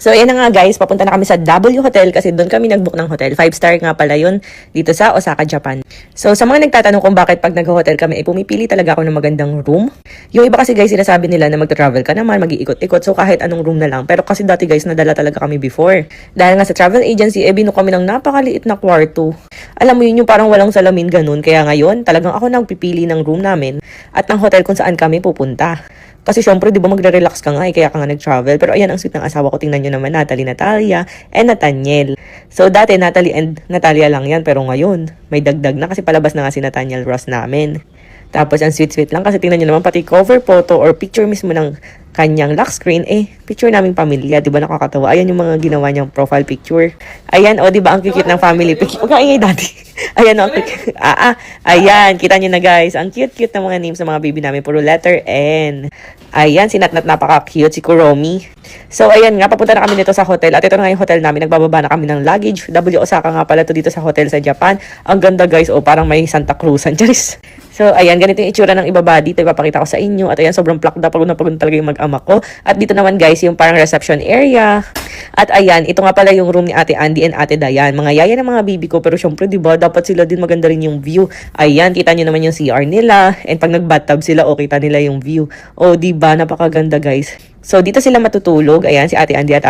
So, ayan na nga guys, papunta na kami sa W Hotel kasi doon kami nag-book ng hotel. 5-star nga pala yun dito sa Osaka, Japan. So, sa mga nagtatanong kung bakit pag nag-hotel kami, pumipili talaga ako ng magandang room. Yung iba kasi guys, sinasabi nila na magta-travel ka naman, mag-iikot-ikot. So, kahit anong room na lang. Pero kasi dati guys, nadala talaga kami before. Dahil nga sa travel agency, binuo kami ng napakaliit na kwarto. Alam mo yun, yung parang walang salamin ganun. Kaya ngayon, talagang ako nang pipili ng room namin at ng hotel kung saan kami pupunta. Kasi syempre, di ba magre-relax ka nga kaya ka nga nag-travel. Pero ayan ang sweet ng asawa ko. Tingnan nyo naman, Natalie, Natalia, and Nathaniel. So dati, Natalie and Natalia lang yan. Pero ngayon, may dagdag na kasi palabas na nga si Nathaniel Ross namin. Tapos ang sweet-sweet lang kasi tingnan nyo naman pati cover photo or picture mismo ng kanyang lock screen, picture naming pamilya, di ba nakakatawa? Ayan yung mga ginawa niyang profile picture. Ayan, di ba ang cute ng family picture? Huwag kaingay dati. Ayan, ayan, kita niyo na guys, ang cute-cute ng mga names ng mga baby namin, puro letter N. Ayan, si Natnat napaka-cute, si Kuromi. So, ayan nga, papunta na kami dito sa hotel. At ito na nga yung hotel namin, nagbababa na kami ng luggage. W Osaka nga pala to dito sa hotel sa Japan. Ang ganda guys, parang may Santa Cruzan. Charis. So, ayan, ganito yung itsura ng ibaba dito. Ipapakita ko sa inyo. At ayan, sobrang plakda. Pagod na pagod talaga yung mag-ama ko. At dito naman guys, yung parang reception area. At ayan, ito nga pala yung room ni Ate Andy and Ate Dayan. Mga yaya ng mga baby ko. Pero syempre, diba, dapat sila din maganda rin yung view. Ayan, kita nyo naman yung CR nila. And pag nag-bathtub sila, kita nila yung view. Diba, napakaganda guys. So, dito sila matutulog. Ayan, si Ate Andy at